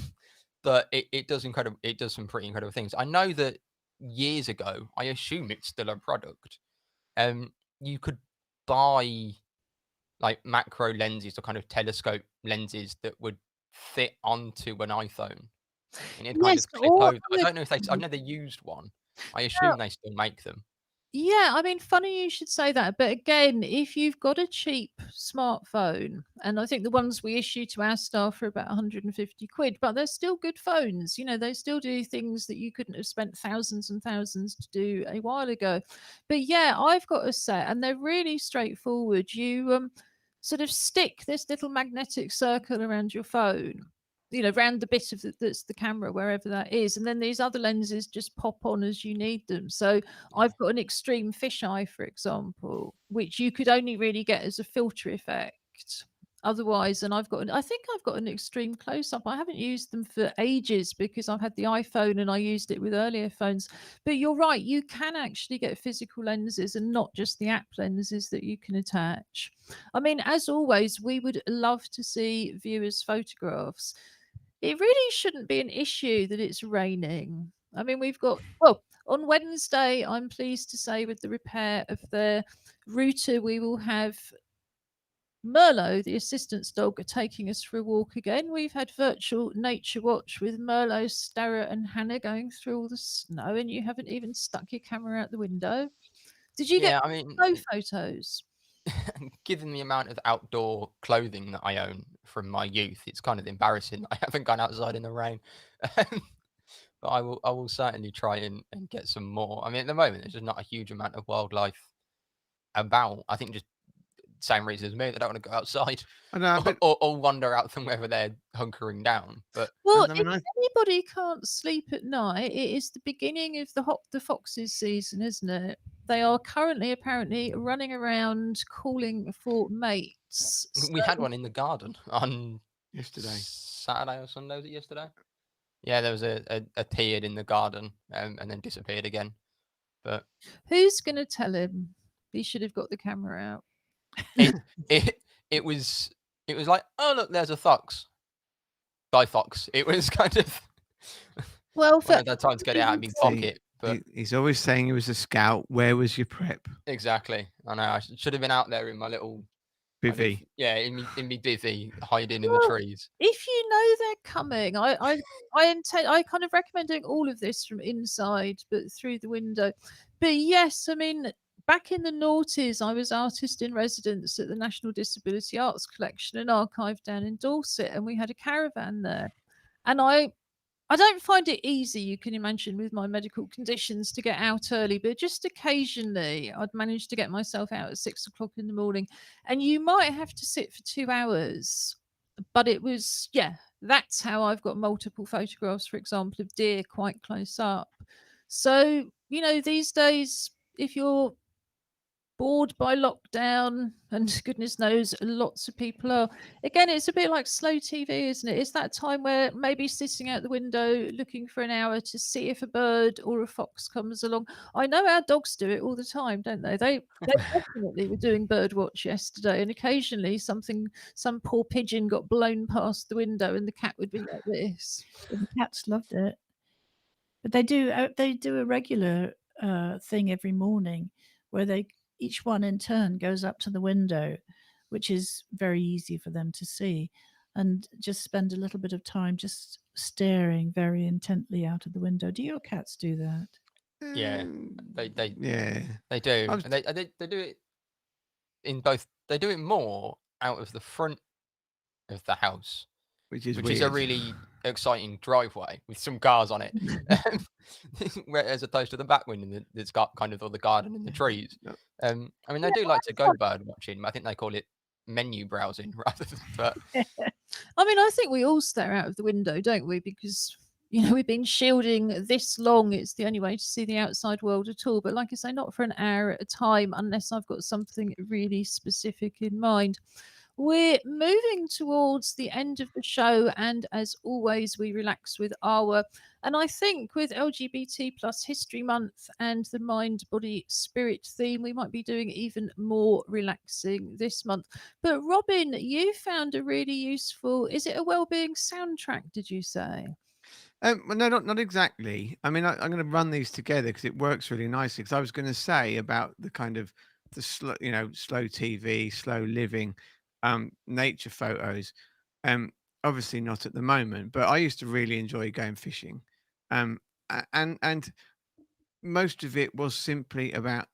but it does some pretty incredible things. I know that years ago, I assume it's still a product. You could buy like macro lenses or kind of telescope lenses that would fit onto an iPhone and it'd kind Yes, of clip all over. I don't know if I've never used one. I assume they still make them. Yeah, I mean, funny you should say that. But again, if you've got a cheap smartphone, and I think the ones we issue to our staff are about 150 quid, but they're still good phones. They still do things that you couldn't have spent thousands and thousands to do a while ago. But yeah, I've got a set, and they're really straightforward. You sort of stick this little magnetic circle around your phone. Round the bit of that's the camera, wherever that is, and then these other lenses just pop on as you need them. So I've got an extreme fisheye, for example, which you could only really get as a filter effect. Otherwise, and I think I've got an extreme close up. I haven't used them for ages because I've had the iPhone and I used it with earlier phones. But you're right, you can actually get physical lenses and not just the app lenses that you can attach. I mean, as always, we would love to see viewers' photographs. It really shouldn't be an issue that it's raining. I mean, we've got, well, on Wednesday, I'm pleased to say, with the repair of the router, we will have Merlot, the assistance dog, taking us for a walk again. We've had virtual nature watch with Merlot, Starrett, and Hannah going through all the snow, and you haven't even stuck your camera out the window. Did you get Yeah, I mean, no photos? given the amount of outdoor clothing that I own from my youth, it's kind of embarrassing that I haven't gone outside in the rain. But I will certainly try and get some more. I mean, at the moment, there's just not a huge amount of wildlife about. I think just same reason as me, they don't want to go outside I know, but or wander out from wherever they're hunkering down. But Well, I if mean, I anybody can't sleep at night, it is the beginning of the foxes season, isn't it? They are currently apparently running around calling for mates. we had one in the garden on yesterday. Saturday or Sunday. Was it yesterday? Yeah, there was a appeared in the garden and then disappeared again. But Who's going to tell him? He should have got the camera out. it it it was it was like, oh look, there's a fox. Bye fox. It was kind of Well, when for I had time to get it out of my See, pocket. But he's always saying he was a scout. Where was your prep? exactly, I know I should have been out there in my little kind of, Bivvy. yeah, in me bivvy hiding in the well, trees. if you know they're coming, I kind of recommend doing all of this from inside, but through the window. But yes, I mean, back in the noughties, I was artist in residence at the National Disability Arts Collection and Archive down in Dorset, and we had a caravan there. And I don't find it easy, you can imagine, with my medical conditions to get out early, but just occasionally I'd manage to get myself out at 6 o'clock in the morning. And you might have to sit for 2 hours. But it was, yeah, that's how I've got multiple photographs, for example, of deer quite close up. So, these days, if you're bored by lockdown, and goodness knows lots of people are. Again, it's a bit like slow TV, isn't it? It's that time where maybe sitting out the window looking for an hour to see if a bird or a fox comes along. I know our dogs do it all the time, don't they? They definitely were doing bird watch yesterday, and occasionally some poor pigeon got blown past the window and the cat would be like this. The cats loved it. But they do a regular thing every morning where each one in turn goes up to the window, which is very easy for them to see, and just spend a little bit of time just staring very intently out of the window. Do your cats do that? Yeah, Um, they yeah. they do, I was, and they do it in both. They do it more out of the front of the house, which is which is a weird. really exciting driveway with some cars on it, as opposed to the back window that's got kind of all the garden and the trees. No. I mean, they do like to go bird watching. I think they call it menu browsing rather than. But I mean, I think we all stare out of the window, don't we? Because we've been shielding this long. It's the only way to see the outside world at all. But like I say, not for an hour at a time, unless I've got something really specific in mind. We're moving towards the end of the show, and as always, we relax with our. And I think with LGBT plus History Month and the Mind, Body, Spirit theme, we might be doing even more relaxing this month. But Robin, you found a really useful. Is it a well-being soundtrack? Did you say? Well, no, not exactly. I mean, I'm going to run these together because it works really nicely. Because I was going to say about the kind of the slow, slow TV, slow living, nature photos. Obviously not at the moment, but I used to really enjoy going fishing, and most of it was simply about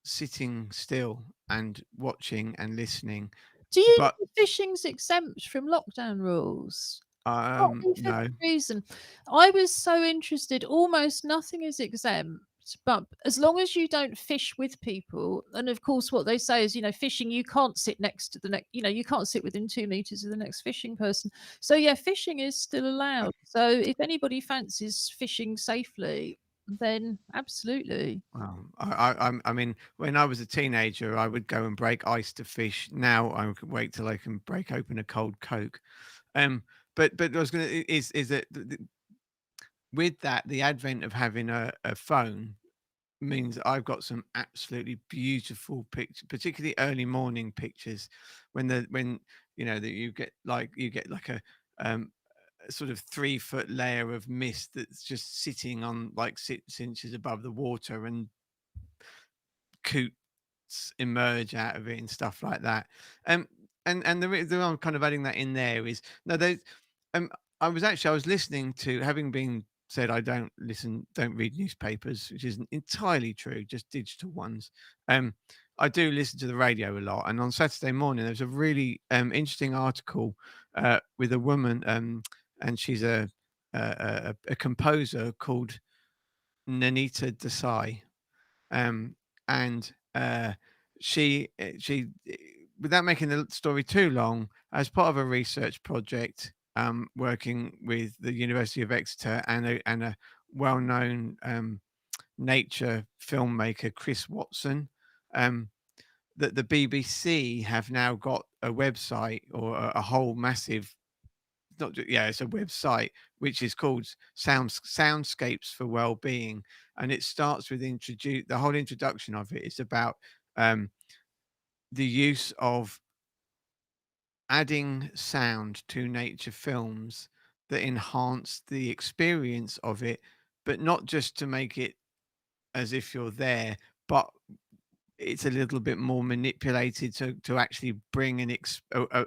sitting still and watching and listening. Do you But know fishing's exempt from lockdown rules? Partly for no, that reason. I was so interested. Almost nothing is exempt, but as long as you don't fish with people, and of course, what they say is, fishing, you can't sit next to the next, you can't sit within 2 meters of the next fishing person. So, yeah, fishing is still allowed. So, if anybody fancies fishing safely, then absolutely. well, I mean, when I was a teenager, I would go and break ice to fish. Now I can wait till I can break open a cold Coke. But I was going to is that with that, the advent of having a phone means I've got some absolutely beautiful pictures, particularly early morning pictures, when that you get like a sort of 3 foot layer of mist that's just sitting on like 6 inches above the water, and coots emerge out of it and stuff like that. And the reason I'm kind of adding that in there is no, there's um I was listening to, having been said I don't read newspapers, which isn't entirely true, just digital ones. I do listen to the radio a lot, and on Saturday morning there was a really interesting article with a woman, and she's a composer called Nanita Desai, and she without making the story too long, as part of a research project, working with the University of Exeter and a well-known nature filmmaker, Chris Watson, that the BBC have now got a website or a whole massive, not yeah, it's a website which is called Soundscapes for Wellbeing, and it starts with the whole introduction of it is about um, the use of adding sound to nature films that enhance the experience of it, but not just to make it as if you're there, but it's a little bit more manipulated to actually bring a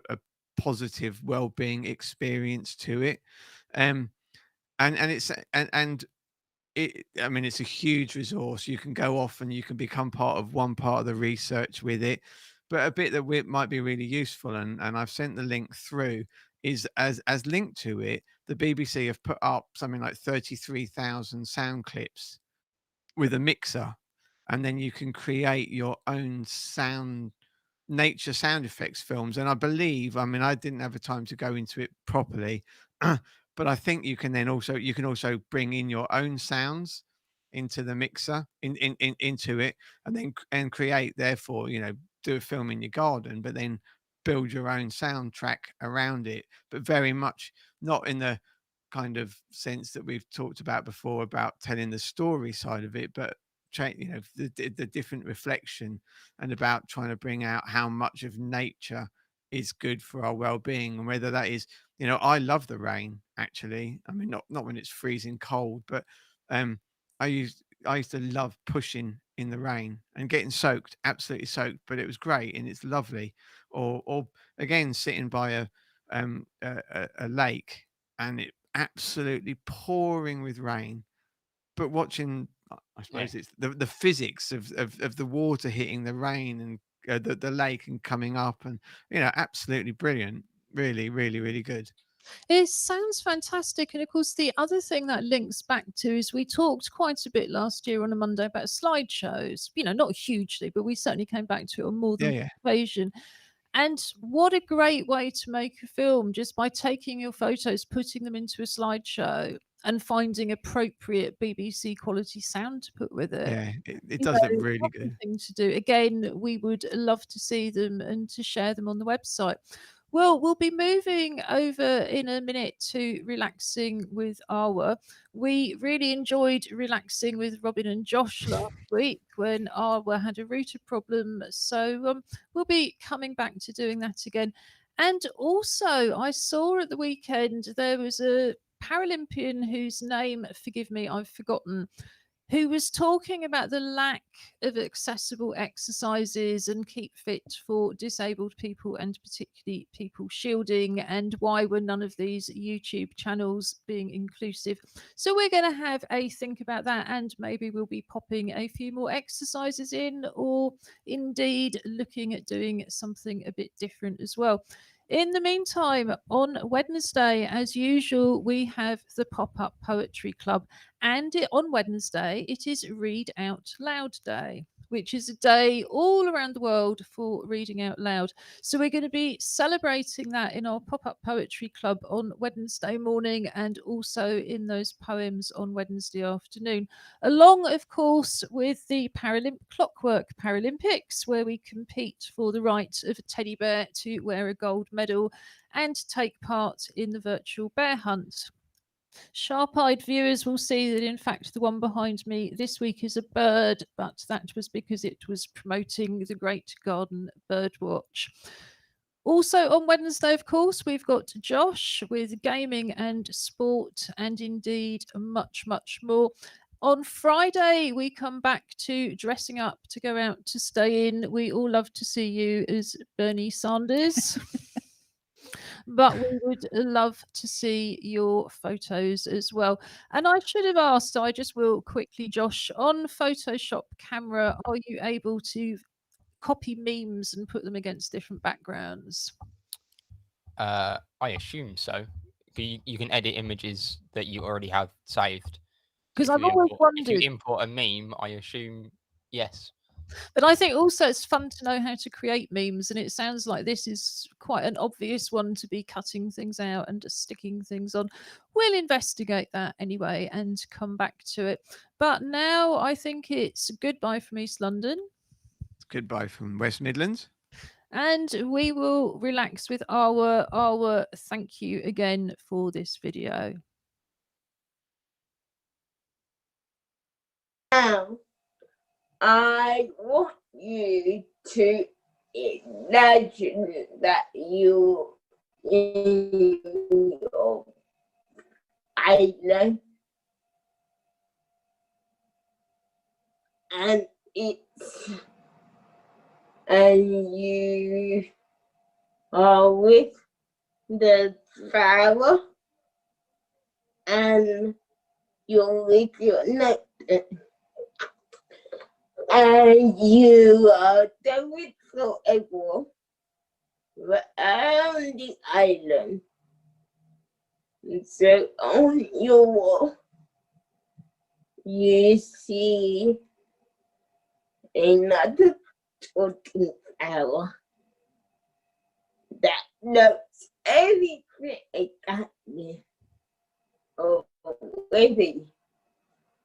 positive well-being experience to it. Um and and it's and it I mean, it's a huge resource. You can go off and you can become part of one part of the research with it, but a bit that might be really useful, and I've sent the link through, is as linked to it, the BBC have put up something like 33,000 sound clips with a mixer, and then you can create your own nature sound effects films. And I believe, I mean, I didn't have the time to go into it properly, but I think you can also bring in your own sounds into the mixer into it, and then and create, therefore, do a film in your garden, but then build your own soundtrack around it, but very much not in the kind of sense that we've talked about before about telling the story side of it, but the different reflection, and about trying to bring out how much of nature is good for our well-being, and whether that is, I love the rain, actually. I mean, not when it's freezing cold, but um I used to love pushing in the rain and getting soaked, absolutely soaked, but it was great and it's lovely. Or again, sitting by a lake, and it absolutely pouring with rain, but watching, I Yeah. suppose it's the physics of the water hitting the rain, and the lake and coming up, and absolutely brilliant. Really, really, really good. It sounds fantastic. And of course, the other thing that links back to is we talked quite a bit last year on a Monday about slideshows, not hugely, but we certainly came back to it on more Yeah, than yeah, one occasion. And what a great way to make a film, just by taking your photos, putting them into a slideshow, and finding appropriate BBC quality sound to put with it. yeah. It does look really Lovely good. thing to do. Again, we would love to see them and to share them on the website. Well, we'll be moving over in a minute to relaxing with Arwa. We really enjoyed relaxing with Robin and Josh last week when Arwa had a router problem. So we'll be coming back to doing that again. And also, I saw at the weekend there was a Paralympian whose name, forgive me, I've forgotten, who was talking about the lack of accessible exercises and keep fit for disabled people, and particularly people shielding, and why were none of these YouTube channels being inclusive. So we're going to have a think about that, and maybe we'll be popping a few more exercises in, or indeed looking at doing something a bit different as well. In the meantime, on Wednesday, as usual, we have the Pop-Up Poetry Club. And on Wednesday, it is Read Out Loud Day, which is a day all around the world for reading out loud. So we're going to be celebrating that in our Pop-Up Poetry Club on Wednesday morning, and also in those poems on Wednesday afternoon, along, of course, with the Clockwork Paralympics, where we compete for the right of a teddy bear to wear a gold medal and take part in the virtual bear hunt. Sharp-eyed viewers will see that, in fact, the one behind me this week is a bird, but that was because it was promoting the Great Garden Birdwatch. Also on Wednesday, of course, we've got Josh with gaming and sport, and indeed much, much more. On Friday, we come back to dressing up to go out to stay in. We all love to see you as Bernie Sanders. but we would love to see your photos as well. And I should have asked, I just will quickly, Josh, on Photoshop camera, are you able to copy memes and put them against different backgrounds? I assume so. You can edit images that you already have saved. Because If I've you always wondered, import a meme, I assume yes. but I think also it's fun to know how to create memes, and it sounds like this is quite an obvious one to be cutting things out and just sticking things on. We'll investigate that anyway and come back to it. But now I think it's goodbye from East London, Goodbye from West Midlands. and we will relax with our thank you again for this video. Now, I want you to imagine that you in your island and you are with the flower and you're with your neighbor. And you are going forever around the island. So on your wall, you see another talking flower that knows everything about you already.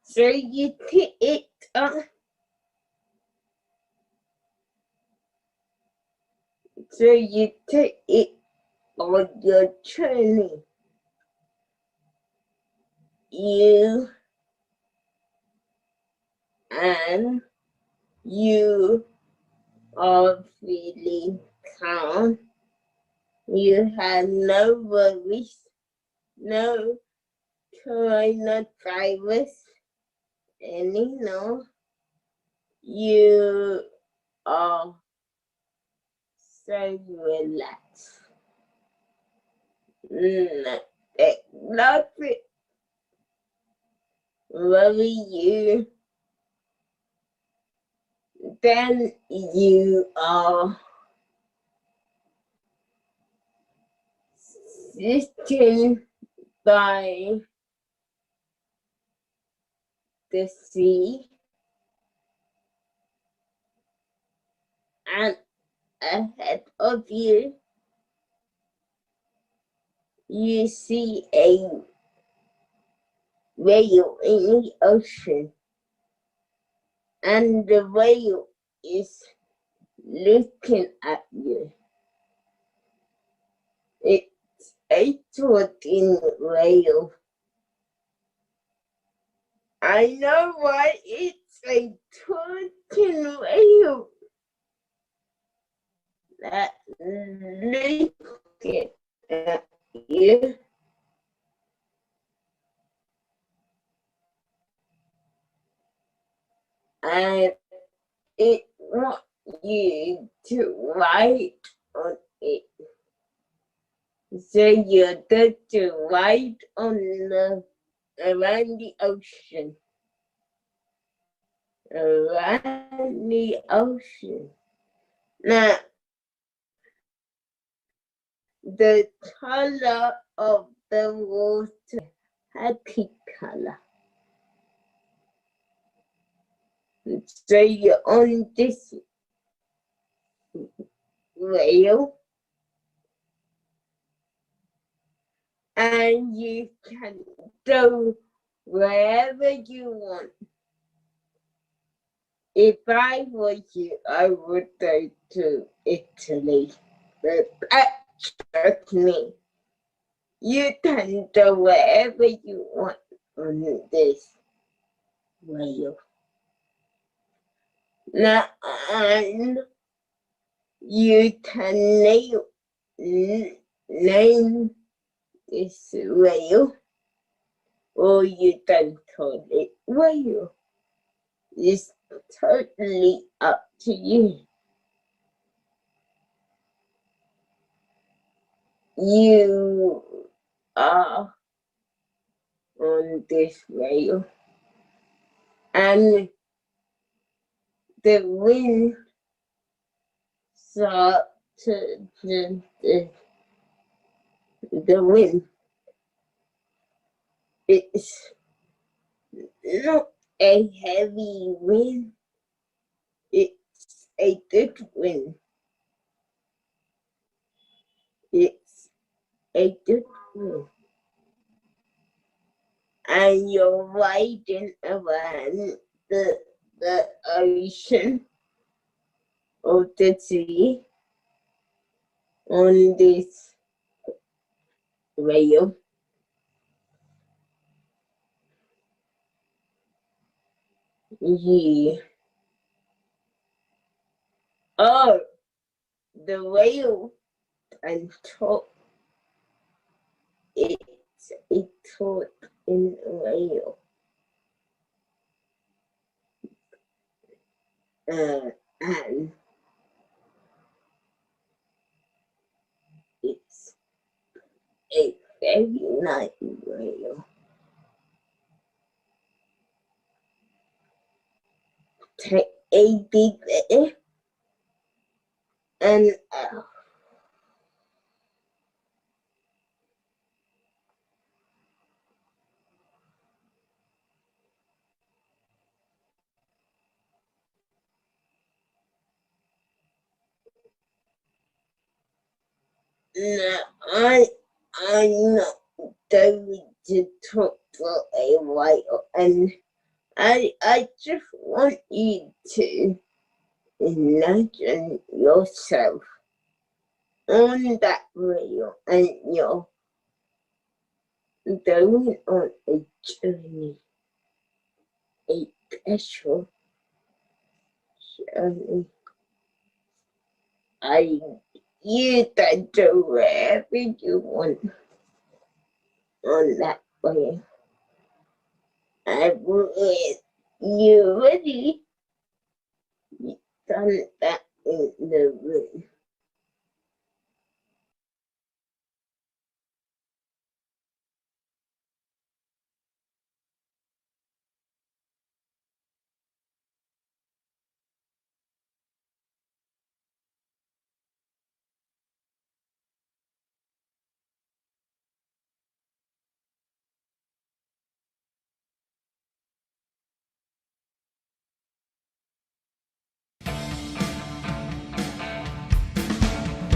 So you pick it up. So you take it on your journey. You are feeling calm. You have no worries, no coronavirus anymore. You are so relaxed. Nothing worry you. Then you are sitting by the sea and ahead of you, you see a whale in the ocean, and the whale is looking at you. It's a talking whale. I know why it's a talking whale. That looking at you. And it wants you to ride on it. So you're going to ride around the ocean. Around the ocean. Now, the color of the water, happy color. So you're on this whale and you can go wherever you want. If I were you, I would go to Italy. But trust me, you can go wherever you want on this whale. Now, and you can name this whale, or you can call it whale. It's totally up to you. you are on this rail, and the wind starts to the wind. It's not a heavy wind. It's a good wind. It's a good wind. And you're riding around the ocean or the sea on this rail. Yeah. Oh, the rail and top. It's a top in a rail. And it's a very nice rail. Take a deep breath and no, I'm not going to talk for a while, and I just want you to imagine yourself on that rail, and you're going on a journey, a special journey. You can do wherever you want on that way. And when you're ready, you done that in the room.